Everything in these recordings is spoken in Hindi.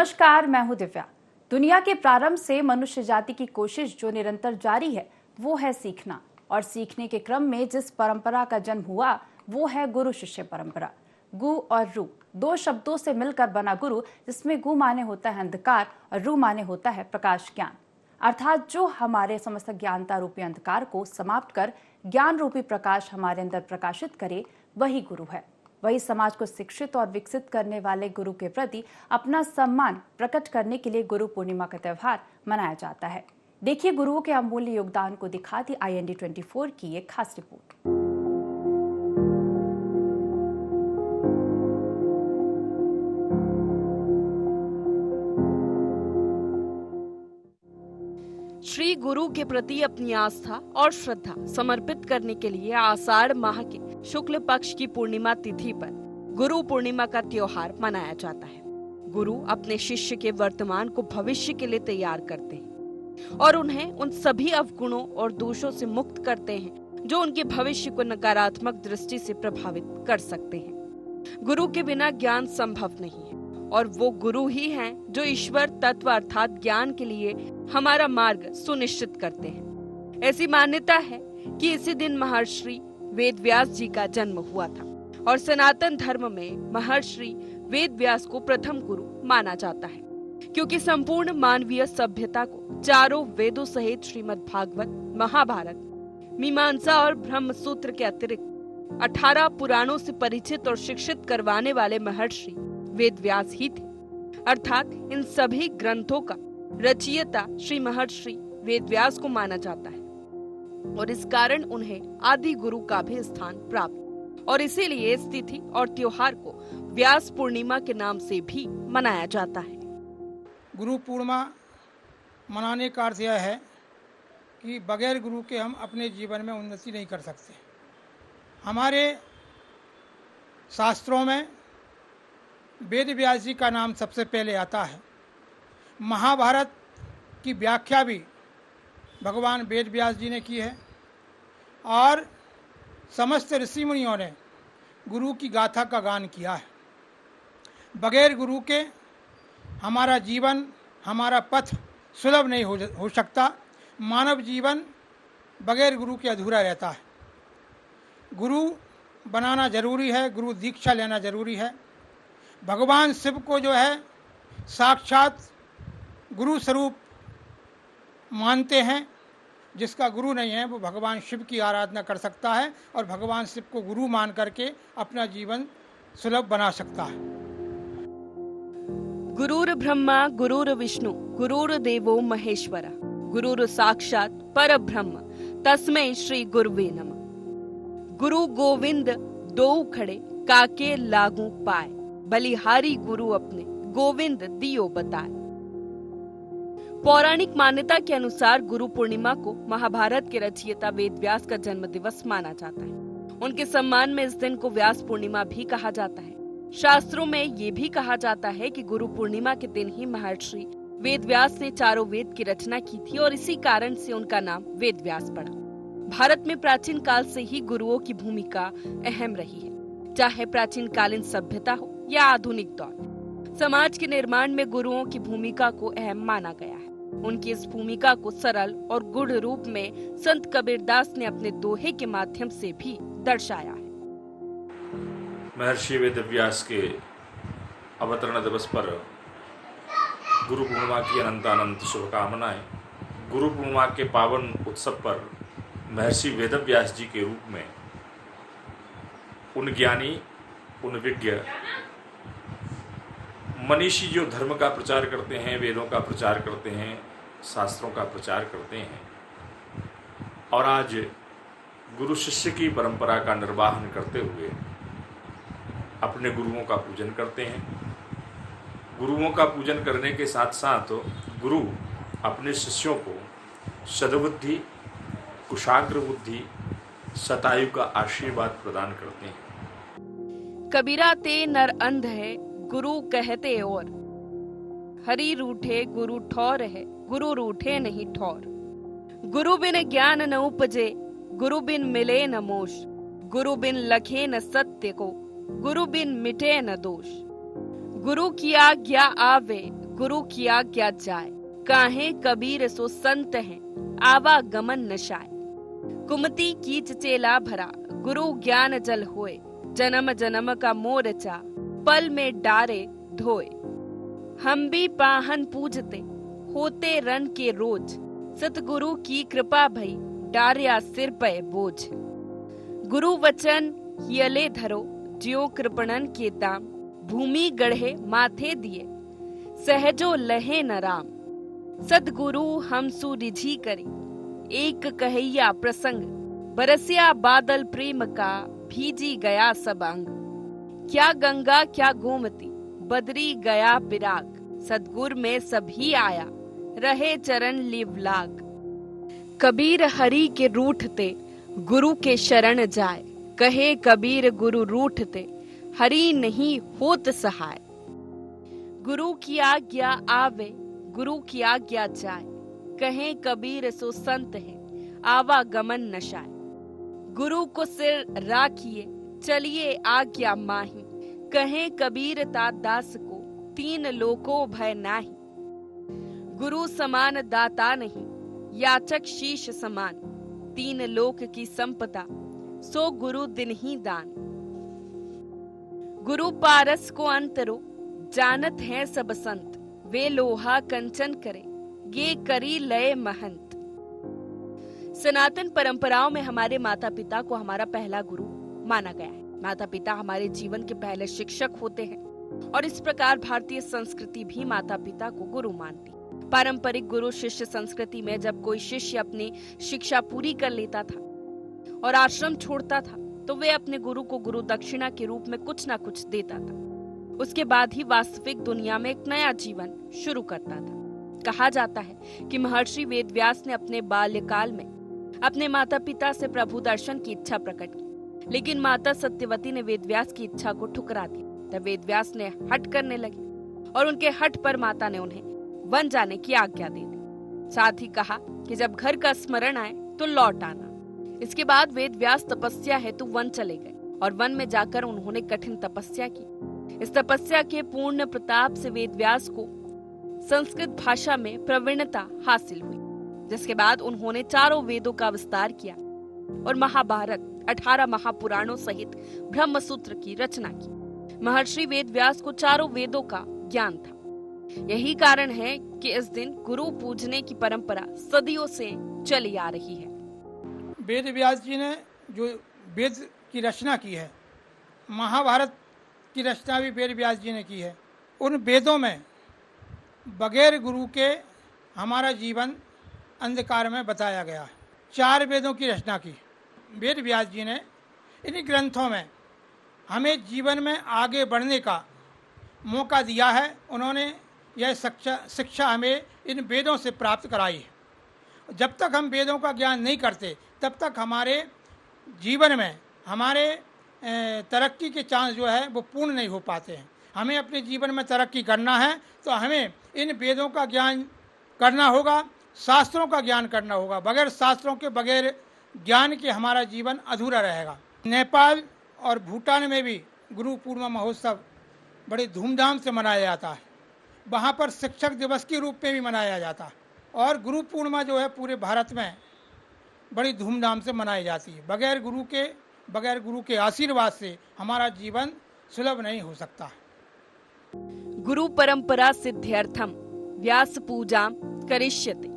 नमस्कार, मैं हूं दिव्या। दुनिया के प्रारंभ से मनुष्य जाति की कोशिश जो निरंतर जारी है वो है सीखना, और सीखने के क्रम में जिस परंपरा का जन्म हुआ वो है गुरु शिष्य परंपरा। गु और रू दो शब्दों से मिलकर बना गुरु, जिसमें गु माने होता है अंधकार और रू माने होता है प्रकाश ज्ञान, अर्थात जो हमारे समस्त ज्ञानता रूपी अंधकार को समाप्त कर ज्ञान रूपी प्रकाश हमारे अंदर प्रकाशित करे, वही गुरु है। वही समाज को शिक्षित और विकसित करने वाले गुरु के प्रति अपना सम्मान प्रकट करने के लिए गुरु पूर्णिमा का त्यौहार मनाया जाता है। देखिए गुरुओं के अमूल्य योगदान को दिखाती IND 24 की एक खास रिपोर्ट। श्री गुरु के प्रति अपनी आस्था और श्रद्धा समर्पित करने के लिए आषाढ़ माह के शुक्ल पक्ष की पूर्णिमा तिथि पर गुरु पूर्णिमा का त्योहार मनाया जाता है। गुरु अपने शिष्य के वर्तमान को भविष्य के लिए तैयार करते हैं और उन्हें उन सभी अवगुणों और दोषों से मुक्त करते हैं जो उनके भविष्य को नकारात्मक दृष्टि से प्रभावित कर सकते हैं। गुरु के बिना ज्ञान संभव नहीं है और वो गुरु ही हैं जो ईश्वर तत्व अर्थात ज्ञान के लिए हमारा मार्ग सुनिश्चित करते हैं। ऐसी मान्यता है कि इसी दिन महर्षि वेदव्यास जी का जन्म हुआ था और सनातन धर्म में महर्षि वेदव्यास को प्रथम गुरु माना जाता है, क्योंकि संपूर्ण मानवीय सभ्यता को चारों वेदों सहित श्रीमद् भागवत, महाभारत, मीमांसा और ब्रह्म सूत्र के अतिरिक्त 18 पुराणों से परिचित और शिक्षित करवाने वाले महर्षि वेदव्यास ही थे। अर्थात इन सभी ग्रंथों का रचयिता श्री महर्षि वेदव्यास को माना जाता है और इस कारण उन्हें आदि गुरु का भी स्थान प्राप्त, और इसीलिए इस तिथि और त्योहार को व्यास पूर्णिमा के नाम से भी मनाया जाता है। गुरु पूर्णिमा मनाने का अर्थ यह है कि बगैर गुरु के हम अपने जीवन में उन्नति नहीं कर सकते। हमारे शास्त्रों में वेद व्यास जी का नाम सबसे पहले आता है। महाभारत की व्याख्या भी भगवान वेद व्यास जी ने की है और समस्त ऋषि मुनियों ने गुरु की गाथा का गान किया है। बगैर गुरु के हमारा जीवन, हमारा पथ सुलभ नहीं हो सकता। मानव जीवन बगैर गुरु के अधूरा रहता है। गुरु बनाना जरूरी है, गुरु दीक्षा लेना जरूरी है। भगवान शिव को जो है साक्षात गुरु स्वरूप मानते हैं। जिसका गुरु नहीं है वो भगवान शिव की आराधना कर सकता है और भगवान शिव को गुरु मान करके अपना जीवन सुलभ बना सकता है। गुरुर ब्रह्मा गुरुर विष्णु गुरुर देवो महेश्वरा गुरुर साक्षात पर ब्रह्म तस्मै श्री गुरुवे नमः। गुरु गोविंद दो खड़े काके लागू पाए, बलिहारी गुरु अपने गोविंद दियो बताए। पौराणिक मान्यता के अनुसार गुरु पूर्णिमा को महाभारत के रचयिता वेदव्यास का जन्म दिवस माना जाता है। उनके सम्मान में इस दिन को व्यास पूर्णिमा भी कहा जाता है। शास्त्रों में ये भी कहा जाता है कि गुरु पूर्णिमा के दिन ही महर्षि वेदव्यास ने चारों वेद की रचना की थी और इसी कारण से उनका नाम वेदव्यास पड़ा। भारत में प्राचीन काल से ही गुरुओं की भूमिका अहम रही है, चाहे प्राचीन कालीन सभ्यता हो या आधुनिक दौर। समाज के निर्माण में गुरुओं की भूमिका को अहम माना गया है। उनकी इस भूमिका को सरल और गुढ़ रूप में संत कबीरदास ने अपने दोहे के माध्यम से भी दर्शाया है। महर्षि वेदव्यास के अवतरण दिवस पर गुरु पूर्णिमा की अनंत अनंत शुभकामनाएं। गुरु पूर्णिमा के पावन उत्सव पर महर्षि वेदव्यास जी के रूप में उन ज्ञानी, उन विज्ञ मनीषी जो धर्म का प्रचार करते हैं, वेदों का प्रचार करते हैं, शास्त्रों का प्रचार करते हैं और आज गुरु शिष्य की परंपरा का निर्वाहन करते हुए अपने गुरुओं का पूजन करते हैं। गुरुओं का पूजन करने के साथ साथ गुरु अपने शिष्यों को सद्बुद्धि, कुशाग्र बुद्धि, शतायु का आशीर्वाद प्रदान करते हैं। कबीरा ते नर अंध है गुरु कहते और, हरि रूठे गुरु ठौर है गुरु रूठे नहीं ठौर। गुरु बिन ज्ञान न उपजे गुरु बिन मिले न मोश, गुरु बिन लखे न सत्य को गुरु बिन मिटे न दोष। गुरु की आज्ञा आवे गुरु की आज्ञा जाए, काहे कबीर सो संत हैं, आवागमन नशाए। कुमति कीच चेला भरा, गुरु ज्ञान जल होए, जन्म जन्म का मोरचा, पल में डारे धोए। हम भी पाहन पूजते, होते रन के रोज, सतगुरु की कृपा भई, डारिया सिर पे बोझ। गुरु वचन यले धरो, ज्यो कृपणन के दाम, भूमि गढ़े माथे दिए, सहजो लहे न राम। सदगुरु हम सुरिझी करी, एक कहैया प्रसंग, बरसिया बादल प्रेम का, भीजी गया सब अंग। क्या गंगा क्या गोमती, बदरी गया बिराग, सदगुर में सभी आया, रहे चरण लिव लाग। कबीर हरि के रूठते, गुरु के शरण जाए, कहे कबीर गुरु रूठते, हरि नहीं होत सहाय। गुरु की आज्ञा आवे, गुरु की आज्ञा जाए, कहे कबीर सो संत है, आवागमन नशाए। गुरु को सिर राखिए, चलिए आज्ञा माही, कहे कबीर ता दास को, तीन लोको भय नाही। गुरु समान दाता नहीं, याचक शीश समान, तीन लोक की संपदा, सो गुरु दिन ही दान। गुरु पारस को अंतरो, जानत है सब संत, वे लोहा कंचन करे, ये करी लय महंत। सनातन परंपराओं में हमारे माता पिता को हमारा पहला गुरु माना गया है। माता पिता हमारे जीवन के पहले शिक्षक होते हैं और इस प्रकार भारतीय संस्कृति भी माता पिता को गुरु मानती। पारंपरिक गुरु शिष्य संस्कृति में जब कोई शिष्य अपनी शिक्षा पूरी कर लेता था और आश्रम छोड़ता था तो वे अपने गुरु को गुरु दक्षिणा के रूप में कुछ ना कुछ देता था। उसके बाद ही वास्तविक दुनिया में एक नया जीवन शुरू करता था। कहा जाता है कि महर्षि वेदव्यास ने अपने बाल्यकाल में अपने माता पिता से प्रभु दर्शन की इच्छा प्रकट की, लेकिन माता सत्यवती ने वेदव्यास की इच्छा को ठुकरा दिया। तब वेदव्यास ने हठ करने लगे और उनके हठ पर माता ने उन्हें वन जाने की आज्ञा दे दी। साथ ही कहा कि जब घर का स्मरण आए तो लौट आना। इसके बाद वेदव्यास तपस्या हेतु वन चले गए और वन में जाकर उन्होंने कठिन तपस्या की। इस तपस्या के पूर्ण प्रताप से वेदव्यास को संस्कृत भाषा में प्रवीणता हासिल हुई, जिसके बाद उन्होंने चारों वेदों का विस्तार किया और महाभारत, 18 महापुराणों सहित ब्रह्मसूत्र की रचना की। महर्षि वेदव्यास को चारों वेदों का ज्ञान था। यही कारण है कि इस दिन गुरु पूजने की परंपरा सदियों से चली आ रही है। वेद व्यास जी ने जो वेद की रचना की है, महाभारत की रचना भी वेद व्यास जी ने की है। उन वेदों में बगैर गुरु के हमारा जीवन अंधकार में बताया गया है। 4 वेदों की रचना की वेद व्यास जी ने। इन ग्रंथों में हमें जीवन में आगे बढ़ने का मौका दिया है। उन्होंने यह शिक्षा हमें इन वेदों से प्राप्त कराई है। जब तक हम वेदों का ज्ञान नहीं करते तब तक हमारे जीवन में हमारे तरक्की के चांस जो है वो पूर्ण नहीं हो पाते हैं। हमें अपने जीवन में तरक्की करना है तो हमें इन वेदों का ज्ञान करना होगा, शास्त्रों का ज्ञान करना होगा। बगैर शास्त्रों के, बगैर ज्ञान के हमारा जीवन अधूरा रहेगा। नेपाल और भूटान में भी गुरु पूर्णिमा महोत्सव बड़े धूमधाम से मनाया जाता है। वहाँ पर शिक्षक दिवस के रूप में भी मनाया जाता है और गुरु पूर्णिमा जो है पूरे भारत में बड़ी धूमधाम से मनाई जाती है। बगैर गुरु के आशीर्वाद से हमारा जीवन सुलभ नहीं हो सकता। गुरु परंपरा सिद्ध्यर्थम व्यास पूजा करिष्यते।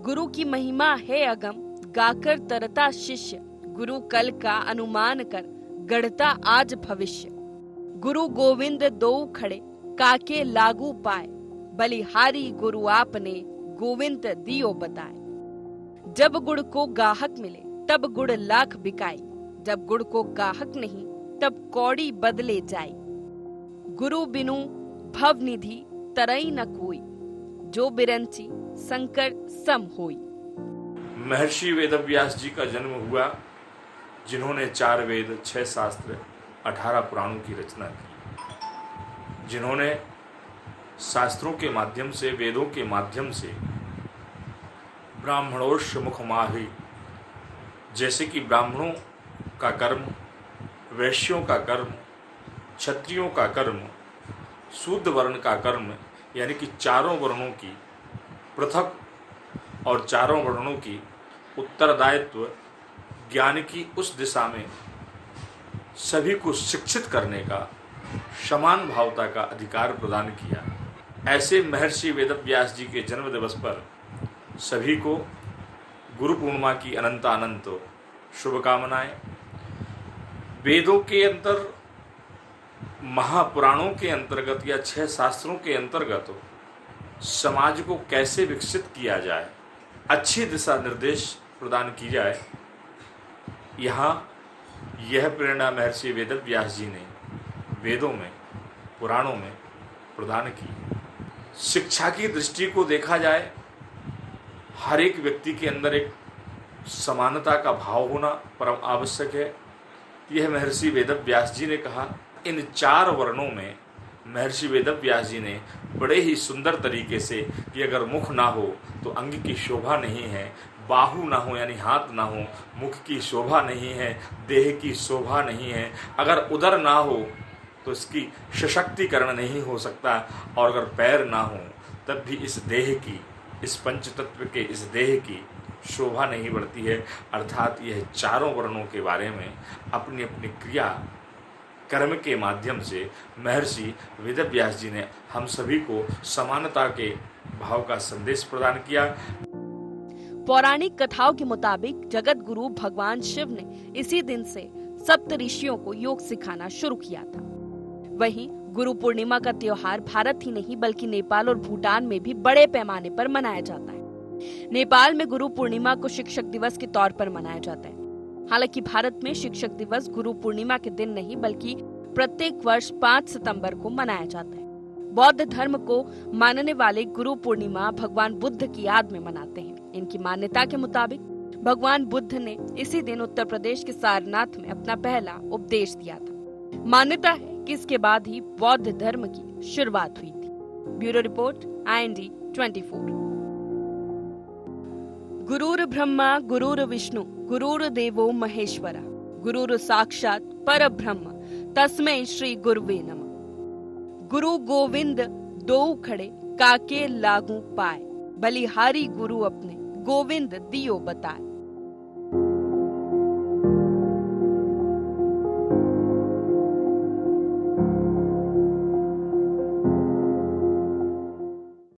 गुरु की महिमा है अगम, गाकर तरता शिष्य। गुरु कल का अनुमान कर, गढ़ता आज भविष्य। गुरु गोविंद दो खड़े, काके लागू पाए। बलिहारी गुरु आपने, गोविंद दियो बताए। जब गुड़ को गाहक मिले तब गुड़ लाख बिकाई। जब गुड़ को गाहक नहीं तब कौड़ी बदले जाए। गुरु बिनु भव निधि तरई न कोई। जो बिरंची संकर सम होई। महर्षि वेदव्यास जी का जन्म हुआ, जिन्होंने 4 वेद, 6 शास्त्र, 18 पुराणों की रचना की, जिन्होंने शास्त्रों के माध्यम से, वेदों के माध्यम से ब्राह्मणोर्ष मुखमाहि, जैसे कि ब्राह्मणों का कर्म, वैश्यों का कर्म, क्षत्रियों का कर्म, शूद्र वर्ण का कर्म, यानी कि चारों वर्णों की पृथक और चारों वर्णों की उत्तरदायित्व ज्ञान की उस दिशा में सभी को शिक्षित करने का, समान भावता का अधिकार प्रदान किया। ऐसे महर्षि वेदव्यास जी के जन्म दिवस पर सभी को गुरु पूर्णिमा की अनंत अनंत शुभकामनाएं। वेदों के अंतर, महापुराणों के अंतर्गत या 6 शास्त्रों के अंतर्गत समाज को कैसे विकसित किया जाए, अच्छी दिशा निर्देश प्रदान की जाए, यहाँ यह प्रेरणा महर्षि वेदव्यास जी ने वेदों में, पुराणों में प्रदान की। शिक्षा की दृष्टि को देखा जाए, हर एक व्यक्ति के अंदर एक समानता का भाव होना परम आवश्यक है। यह महर्षि वेदव्यास जी ने कहा। इन 4 वर्णों में महर्षि वेदव्यास जी ने बड़े ही सुंदर तरीके से कि अगर मुख ना हो तो अंग की शोभा नहीं है, बाहु ना हो यानी हाथ ना हो, मुख की शोभा नहीं है, देह की शोभा नहीं है, अगर उदर ना हो तो इसकी सशक्तिकरण नहीं हो सकता, और अगर पैर ना हो तब भी इस देह की, इस पंच तत्व के इस देह की शोभा नहीं बढ़ती है। अर्थात यह चारों वर्णों के बारे में अपनी अपनी क्रिया कर्म के माध्यम से महर्षि वेदव्यास जी ने हम सभी को समानता के भाव का संदेश प्रदान किया। पौराणिक कथाओं के मुताबिक जगत गुरु भगवान शिव ने इसी दिन से सप्त ऋषियों को योग सिखाना शुरू किया था। वहीं गुरु पूर्णिमा का त्योहार भारत ही नहीं बल्कि नेपाल और भूटान में भी बड़े पैमाने पर मनाया जाता है। नेपाल में गुरु पूर्णिमा को शिक्षक दिवस के तौर पर मनाया जाता है। हालांकि भारत में शिक्षक दिवस गुरु पूर्णिमा के दिन नहीं बल्कि प्रत्येक वर्ष 5 सितंबर को मनाया जाता है। बौद्ध धर्म को मानने वाले गुरु पूर्णिमा भगवान बुद्ध की याद में मनाते हैं। इनकी मान्यता के मुताबिक भगवान बुद्ध ने इसी दिन उत्तर प्रदेश के सारनाथ में अपना पहला उपदेश दिया था। मान्यता है कि इसके बाद ही बौद्ध धर्म की शुरुआत हुई थी। Bureau report, IND 24। गुरुर ब्रह्मा गुरुर्विष्णु गुरुर्देवो महेश्वरा गुरुर साक्षात परब्रह्म तस्मै श्री गुरुवे नमः। गुरु गोविंद दो खड़े काके लागू पाए, बलिहारी गुरु अपने गोविंद दियो बताए।